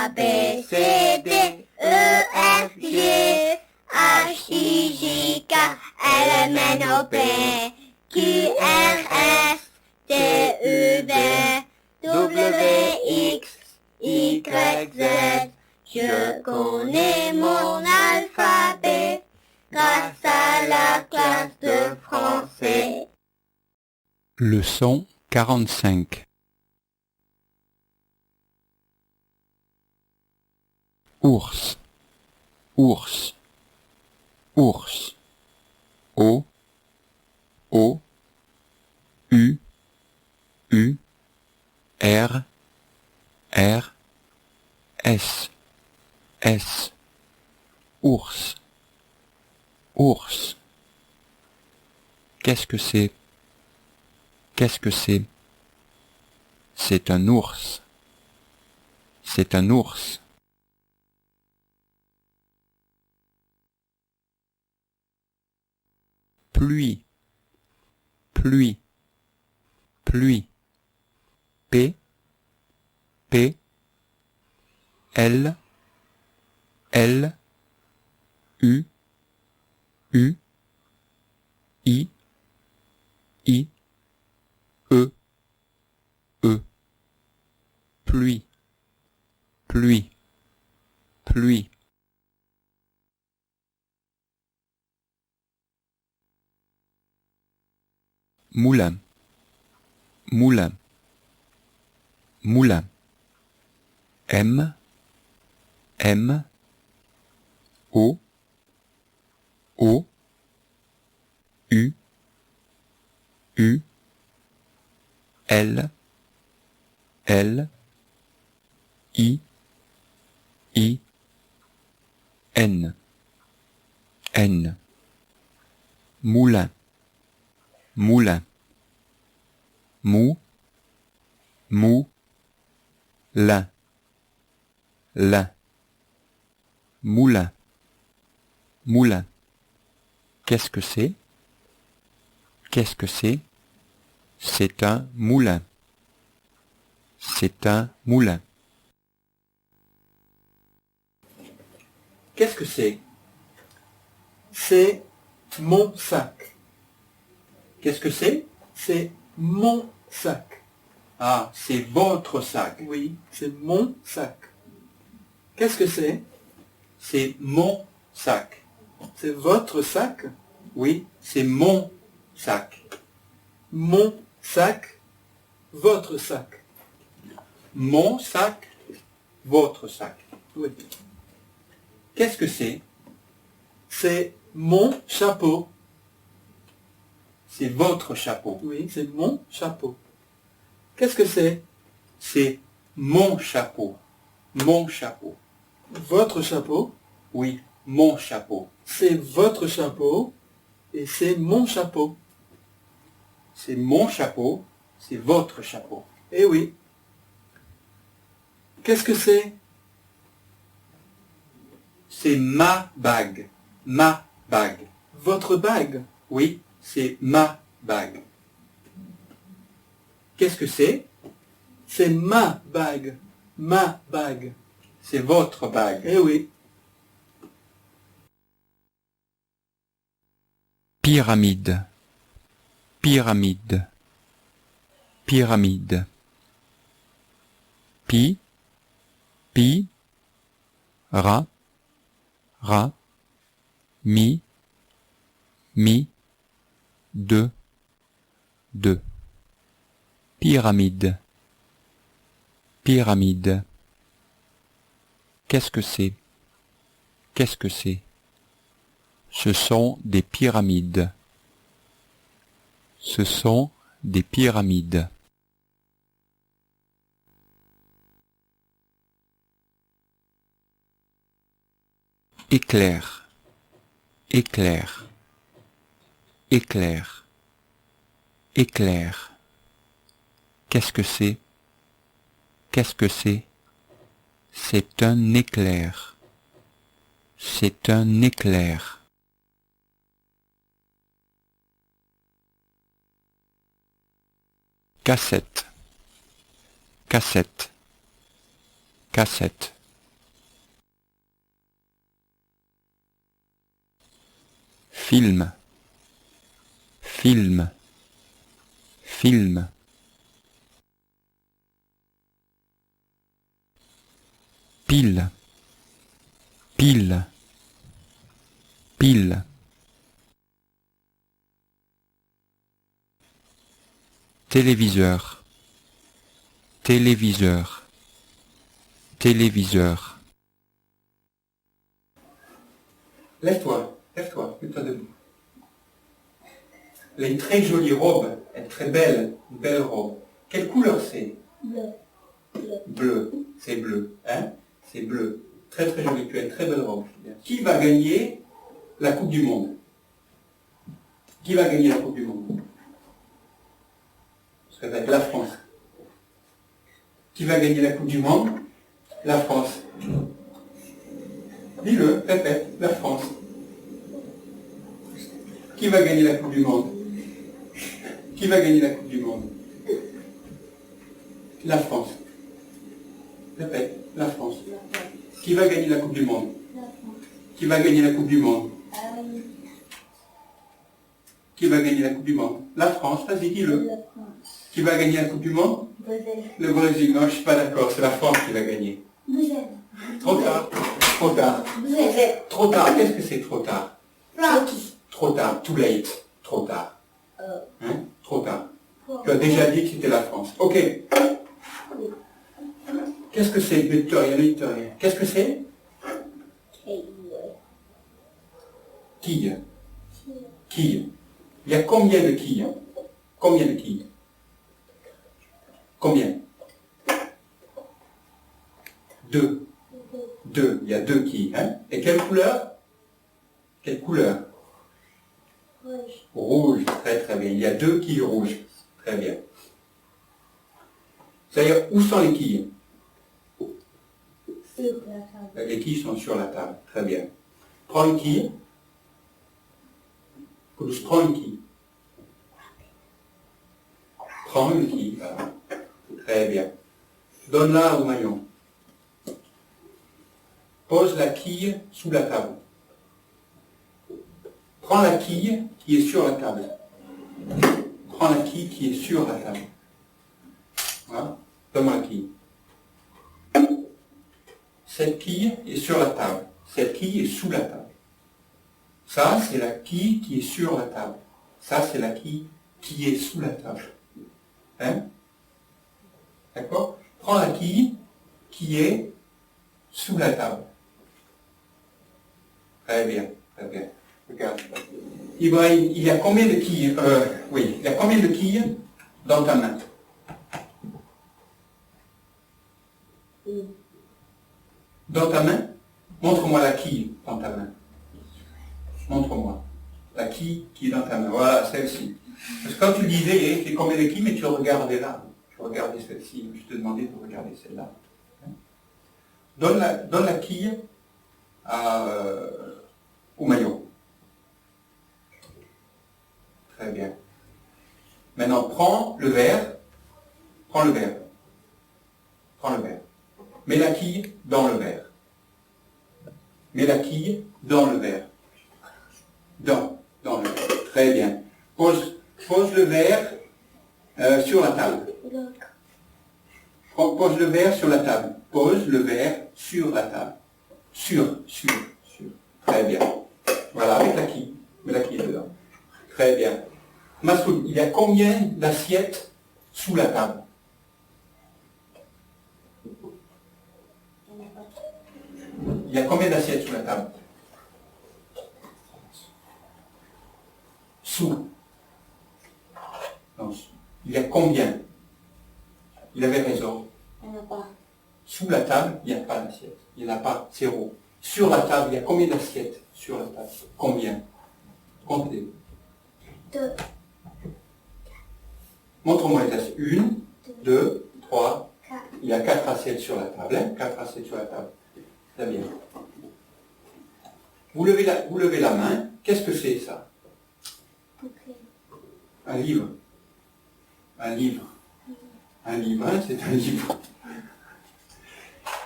B, C, D, E, F, G, H, I, J, K, L, M, N, O, P, Q, R, S, T, U, V, W, X, Y, Z. Je connais mon alphabet grâce à la classe de français. Leçon 45. Ours, ours, ours. O, O, U, U, R, R, S, S. Ours, ours. Qu'est-ce que c'est? Qu'est-ce que c'est? C'est un ours. C'est un ours. Pluie, pluie, pluie. P, P, L, L, U, U, I, I, E, E. Pluie, pluie, pluie. Moulin, moulin, moulin. M, M, O, O, U, U, L, L, I, I, N, N. Moulin, moulin. Mou, mou, lin, lin. Moulin, moulin. Qu'est-ce que c'est? Qu'est-ce que c'est? C'est un moulin. C'est un moulin. Qu'est-ce que c'est? C'est mon sac. Qu'est-ce que c'est? C'est mon sac. Ah, c'est votre sac. Oui, c'est mon sac. Qu'est-ce que c'est? C'est mon sac. C'est votre sac. Oui, c'est mon sac. Mon sac, votre sac. Mon sac, votre sac. Oui. Qu'est-ce que c'est? C'est mon chapeau. C'est votre chapeau. Oui, c'est mon chapeau. Qu'est-ce que c'est? C'est mon chapeau. Mon chapeau. Votre chapeau. Oui, mon chapeau. C'est votre chapeau et c'est mon chapeau. C'est mon chapeau, c'est votre chapeau. Eh oui. Qu'est-ce que c'est? C'est ma bague. Ma bague. Votre bague. Oui, c'est ma bague. Qu'est-ce que c'est? C'est ma bague. Ma bague. C'est votre bague. Eh oui. Pyramide. Pyramide. Pyramide. Pi. Pi. Ra. Ra. Mi. Mi. De. De. Pyramide. Pyramide. Qu'est-ce que c'est? Qu'est-ce que c'est? Ce sont des pyramides. Ce sont des pyramides. Éclair. Éclair. Éclair. Éclair. Qu'est-ce que c'est? Qu'est-ce que c'est? C'est un éclair. C'est un éclair. Cassette. Cassette. Cassette. film, film, film. Pile, pile, pile. Téléviseur, téléviseur, téléviseur. Lève-toi, lève-toi, mets-toi debout. Elle a une très jolie robe, elle est très belle, une belle robe. Quelle couleur c'est? Bleu. Bleu. Bleu, c'est bleu, hein? C'est bleu. Très très joli, tu as une très belle robe. Qui va gagner la Coupe du Monde? Qui va gagner la Coupe du Monde? Ça va être la France. Qui va gagner la Coupe du Monde? La France. Dis-le, répète, la France. Qui va gagner la Coupe du Monde? Qui va gagner la Coupe du Monde? La France. Répète, la France. Qui va gagner la Coupe du Monde? Qui va gagner la Coupe du Monde? Qui va gagner la Coupe du Monde? La France, vas-y, dis-le. Qui va gagner la Coupe du Monde? Le Brésil. Non, je ne suis pas d'accord, c'est la France qui va gagner. Trop tard. Trop tard. Trop tard. Qu'est-ce que c'est trop tard? Trop tard. Too late. Trop tard. Hein? Trop tard. Tu as déjà dit que c'était la France. Ok. Qu'est-ce que c'est, Victoria? Qu'est-ce que c'est? Quille. Quille. Il y a combien de quilles? Combien de quilles? Combien? Deux. Deux. Il y a deux quilles. Hein? Et quelle couleur? Quelle couleur? Rouge. Très très bien. Il y a deux quilles rouges. Très bien. C'est-à-dire, où sont les quilles? Les quilles sont sur la table. Très bien. Prends une quille. Prends une quille. Prends une quille. Voilà. Très bien. Donne-la au maillon. Pose la quille sous la table. Prends la quille qui est sur la table. Prends la quille qui est sur la table. Voilà. Donne-moi la quille. Cette quille est sur la table. Cette quille est sous la table. Ça, c'est la quille qui est sur la table. Ça, c'est la quille qui est sous la table. Hein? D'accord? Prends la quille qui est sous la table. Très bien, très bien. Regarde. Ibrahim, il y a combien de quilles oui, il y a combien de quilles dans ta main? Dans ta main? Montre-moi la quille dans ta main. Montre-moi. La quille qui est dans ta main. Voilà, celle-ci. Parce que quand tu disais, c'est combien de quilles, mais tu regardais là. Tu regardais celle-ci. Je te demandais de regarder celle-là. Donne la quille au maillot. Très bien. Maintenant, prends le verre. Prends le verre. Prends le verre. Mets la quille dans le verre. Mets la quille dans le verre. Dans le verre. Très bien. Pose le verre sur la table. Pose le verre sur la table. Pose le verre sur la table. Sur. Très bien. Voilà, avec la quille. Mets la quille dedans. Très bien. Massoud, il y a combien d'assiettes sous la table? Il y a combien d'assiettes sous la table? Sous. Non, il y a combien? Il avait raison. Il n'y en a pas. Sous la table, il n'y a pas d'assiette. Il n'y en a pas, zéro. Sur la table, il y a combien d'assiettes? Sur la table. Combien? Comptez. 2. Montre-moi les assiettes. 1, 2, 3. 4. Il y a 4 assiettes sur la table. Hein? 4 assiettes sur la table. Très bien. Vous levez la main. Qu'est-ce que c'est ça? Un livre. Un livre. Un livre, hein? C'est un livre.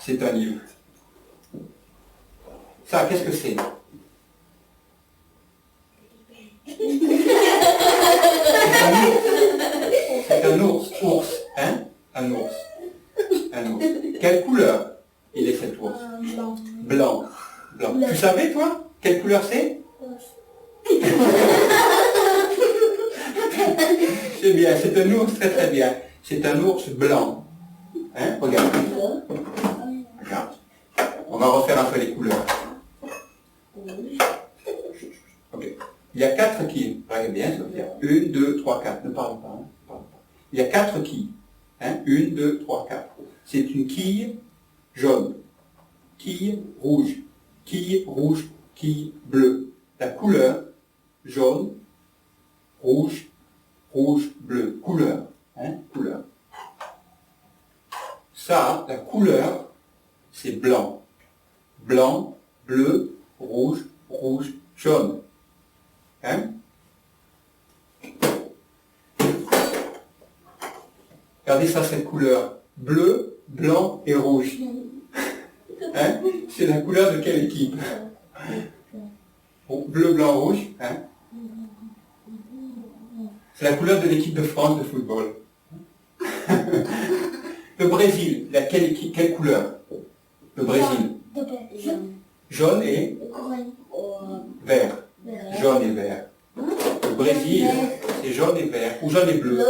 C'est un livre. Ça, qu'est-ce que c'est? Quelle couleur il est cet ours? Blanc. Blanc. Blanc. Tu savais, toi? Quelle couleur c'est? C'est bien, c'est un ours très très bien. C'est un ours blanc. Hein? Regarde. Regarde. On va refaire un peu les couleurs. Ok. Il y a 4 quilles. Regardez bien, Sophia. 1, 2, 3, 4. Ne parle pas. Hein? Parle pas. Il y a 4 quilles. Hein? 1, 2, 3, 4. C'est une quille jaune. Quille rouge. Quille rouge. Quille bleue. La couleur jaune, rouge, rouge, bleu. Couleur. Hein? Couleur. Ça, la couleur, c'est blanc. Blanc, bleu, rouge, rouge, jaune. Hein? Regardez ça, cette couleur. Bleu, blanc et rouge. Hein? C'est la couleur de quelle équipe? Bleu, blanc, rouge. Hein? C'est la couleur de l'équipe de France de football. Le Brésil, quelle couleur? Le Brésil. Jaune et vert. Jaune et vert. Le Brésil, c'est jaune et vert. Ou jaune et bleu.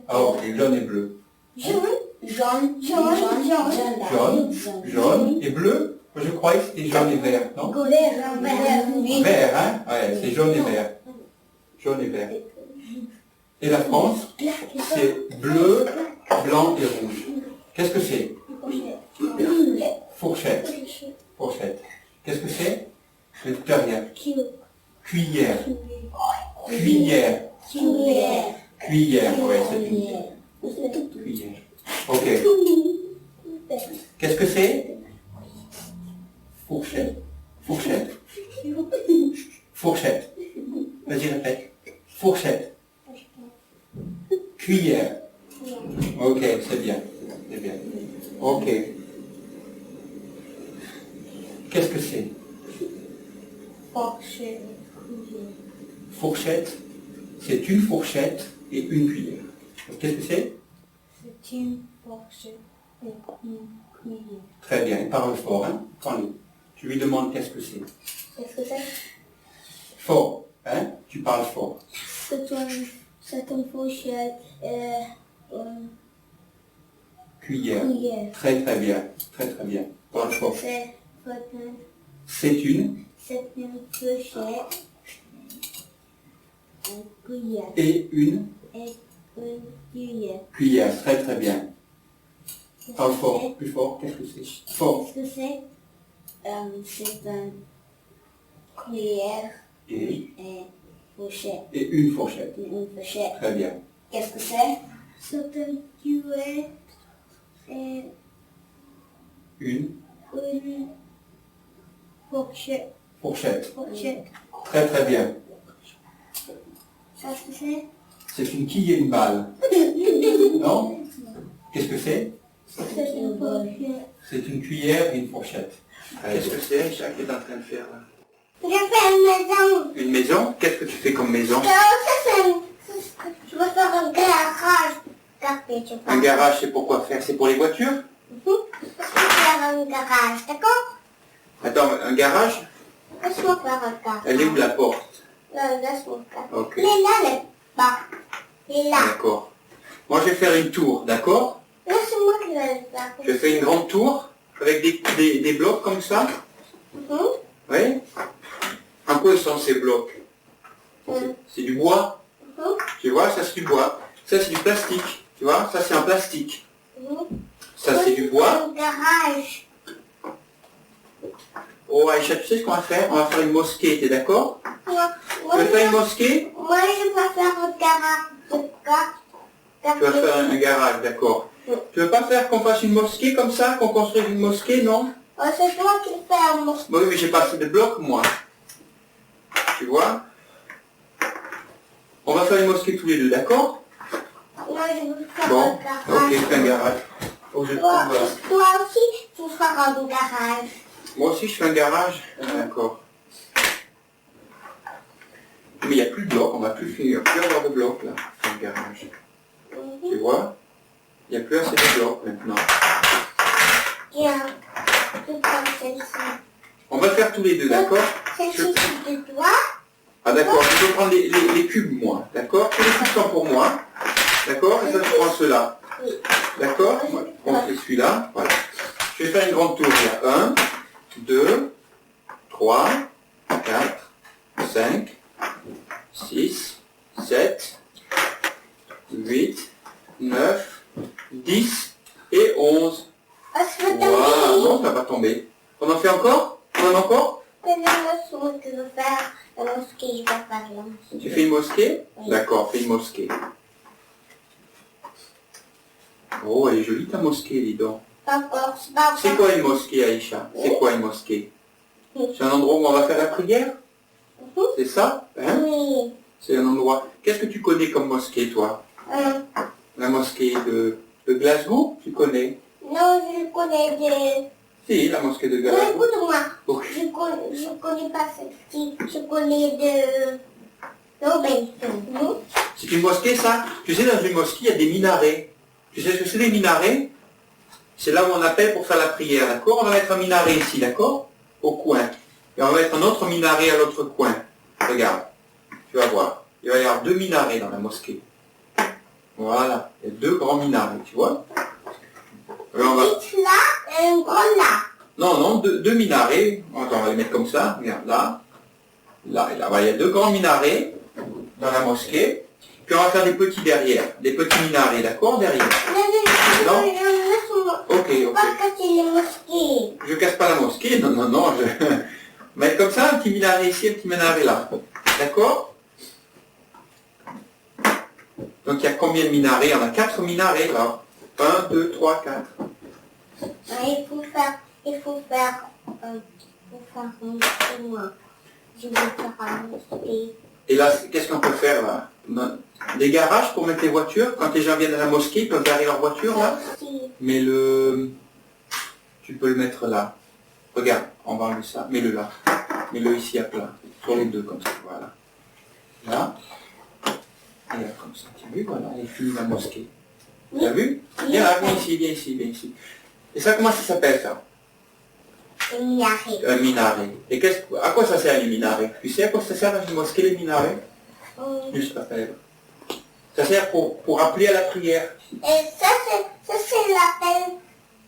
Ah ok, jaune et bleu. Jaune et bleu. Je croyais que c'était jaune et vert, non? Vert, hein? Ouais, c'est jaune et vert. Jaune et vert. Et la France, c'est bleu, blanc et rouge. Qu'est-ce que c'est? Fourchette. Fourchette. Qu'est-ce que c'est? Victoria. Cuillère. Cuillère. Cuillère, ouais, c'est une cuillère. Ok. Qu'est-ce que c'est? Fourchette. Fourchette. Fourchette. Vas-y, répète. Fourchette. Cuillère. Ok, c'est bien. C'est bien. Ok. Qu'est-ce que c'est? Fourchette. C'est une fourchette et une cuillère. Qu'est-ce que c'est? C'est une fourchette et une cuillère. Très bien, il parle fort, hein? Prends-le. Tu lui demandes qu'est-ce que c'est. Qu'est-ce que c'est? Fort, hein? Tu parles fort. C'est une fourchette et une Cuillère. cuillère. Très très bien, très très bien. Parle fort. C'est une C'est une une cuillère et une et une cuillère. cuillère. Très très bien. Parle fort, plus fort. Qu'est-ce que c'est? Fort. Qu'est-ce que c'est? C'est une cuillère Et fourchette. une fourchette. Une fourchette. Très bien. Qu'est-ce que c'est? C'est une cuillère et Une une fourchette. fourchette. Fourchette. Très très bien. Qu'est-ce que c'est? C'est une quille et une balle. Non? Qu'est-ce que c'est? C'est une fourchette. C'est une cuillère et une fourchette. Qu'est-ce que c'est, Jacques, que tu es en train de faire là? Je fais une maison. Une maison? Qu'est-ce que tu fais comme maison? Je veux faire un garage. Un garage, c'est pour quoi faire? C'est pour les voitures? Je veux faire un garage, d'accord? Attends, un garage? Laisse-moi faire un garage. Elle est où la porte? Laisse-moi faire. Ok. Elle est là, elle est pas. Elle est là. D'accord. Moi, je vais faire une tour, d'accord? Laisse-moi que je vais faire. Je fais une grande tour avec des blocs comme ça. Oui? En quoi ils sont ces blocs? C'est du bois. Tu vois, ça c'est du bois. Ça c'est du plastique. Tu vois, ça c'est en plastique. Ça c'est du bois. Un garage. Oh Aïcha, tu sais ce qu'on va faire? On va faire une mosquée, t'es d'accord? Tu veux faire une mosquée? Moi je veux faire un garage. Tu vas faire un garage, d'accord. Tu veux pas faire qu'on fasse une mosquée comme ça, qu'on construise une mosquée, non? Oh, c'est toi qui fais un mosquée. Oui, mais j'ai pas assez de blocs, moi. Tu vois? On va faire une mosquée tous les deux, d'accord? Moi je veux faire Bon, un garage. ok, fais un garage. Oh, je Toi, trouve, toi aussi, tu feras un garage. moi aussi, je fais un garage. D'accord. Mais il n'y a plus de blocs, on va plus finir. Plus avoir de blocs, là. C'est un garage. Tu vois? Il n'y a plus assez de blocs, maintenant. Je prends celle-ci. On va le faire tous les deux, d'accord? Celle-ci, c'est de toi. Ah d'accord, je vais prendre les cubes, moi. D'accord? Tous les cubes sont pour moi. D'accord? Et ça, je prends ceux-là. Oui. D'accord? Moi, je prends celui-là. Voilà. Je vais faire une grande tour. Il y a 1, 2, 3, 4, 5, 6, 7, 8, 9, 10 et 11. Oh, je veux Voilà. tomber. Non, ça va tomber. On en fait encore? On en a encore? C'est la leçon que je veux faire. La mosquée, je vais faire la mosquée. Tu fais une mosquée? Oui. D'accord, fais une mosquée. Oh, elle est jolie ta mosquée, dis donc. Pas encore, c'est pas encore. C'est quoi une mosquée, Aïcha? C'est quoi une mosquée? C'est un endroit où on va faire la prière? Mhm. C'est ça? Hein? Oui. C'est un endroit... Qu'est-ce que tu connais comme mosquée, toi? La mosquée de Glasgow, tu connais? Non, je connais des... Si, la mosquée de Non, Glasgow. écoute-moi. Ok. Je connais pas celle-ci. Je connais de... Robinson. C'est une mosquée, ça? Tu sais, dans une mosquée, il y a des minarets. Tu sais ce que c'est des minarets? C'est là où on appelle pour faire la prière, d'accord? On va mettre un minaret ici, d'accord? Au coin. Et on va mettre un autre minaret à l'autre coin. Regarde. Tu vas voir. Il va y avoir 2 minarets dans la mosquée. Voilà. Il y a 2 grands minarets, tu vois? Alors on va... Vite là et un grand là. Non, non, 2 minarets. Attends, on va les mettre comme ça. Regarde, là. Là et là. Voilà, il y a 2 grands minarets dans la mosquée. Puis on va faire des petits derrière. Des petits minarets, d'accord? Derrière. Non. Ok, ok. Pas casser les mosquées. Je casse pas la mosquée. Non, non, non. Je... mettre comme ça, un petit minaret ici, un petit minaret là. D'accord? Donc il y a combien de minarets? Il y en a 4 minarets là. 1, 2, 3, 4. Il faut faire un moi. Je vais faire un mosquée. Et là, qu'est-ce qu'on peut faire là? Des garages pour mettre les voitures. Quand les gens viennent à la mosquée, ils peuvent garer leur voiture là. Mais le... Tu peux le mettre là. Regarde, on va enlever ça. Mets-le là. Mets-le ici à plat. Sur les 2 comme ça. Voilà. Là. Et là comme ça. Tu as vu? Voilà, elle est finie la mosquée. Tu as vu? Viens là, viens ici, viens ici, viens ici. Et ça, comment ça s'appelle ça? Un minaret. Un minaret. Et à quoi ça sert les minarets? Tu sais à quoi ça sert dans une mosquée les minarets? Juste après. Ça sert pour appeler à la prière. Et ça c'est l'appel.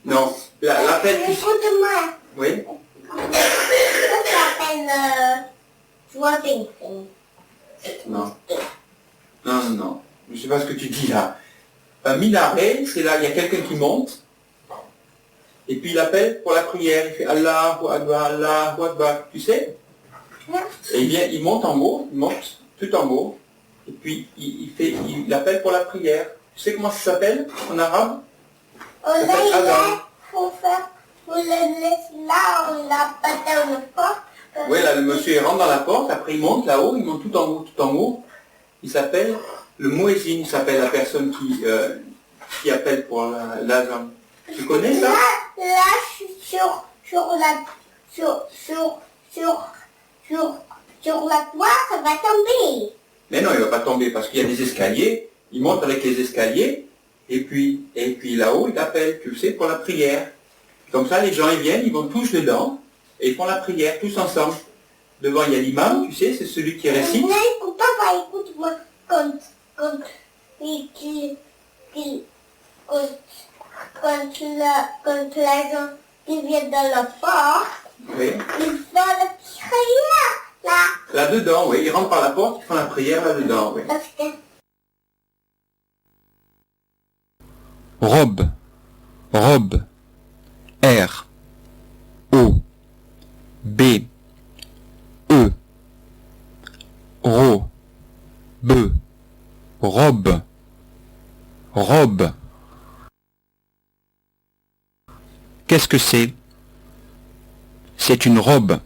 Non, l'appel... Écoute-moi. Oui? Ça s'appelle Robinson. Non. Non, non, non. Je sais pas ce que tu dis là. Un minaret, c'est là, il y a quelqu'un qui monte. Et puis il appelle pour la prière. Il fait Allahu Akbar, Allahu Akbar. Tu sais? Et il monte en haut, il monte tout en haut. Et puis il appelle pour la prière. Tu sais comment ça s'appelle en arabe? Là, faut le laisser là, on l'a pas dans le porte. Oui, là, le monsieur il rentre dans la porte, après il monte là-haut, il monte tout en haut, tout en haut. Il s'appelle le muezzin, il s'appelle la personne qui appelle pour l'azan. Tu connais ça? Là, je suis sur la toit, ça va tomber. Mais non, il va pas tomber parce qu'il y a des escaliers. Il monte avec les escaliers et puis là-haut, il appelle, tu sais, pour la prière. Comme ça, les gens ils viennent, ils vont tous dedans et ils font la prière tous ensemble. Devant, il y a l'imam, tu sais, c'est celui qui récite. Non, écoute, papa, écoute-moi. Quand l'agent qui vient dans la porte, Oui. il fait la prière là. Là-dedans, oui, ils rentrent par la porte, ils font la prière là-dedans, oui. Parce que Robe, robe, R, O, B, E, Ro, B, robe, robe. Qu'est-ce que c'est? C'est une robe.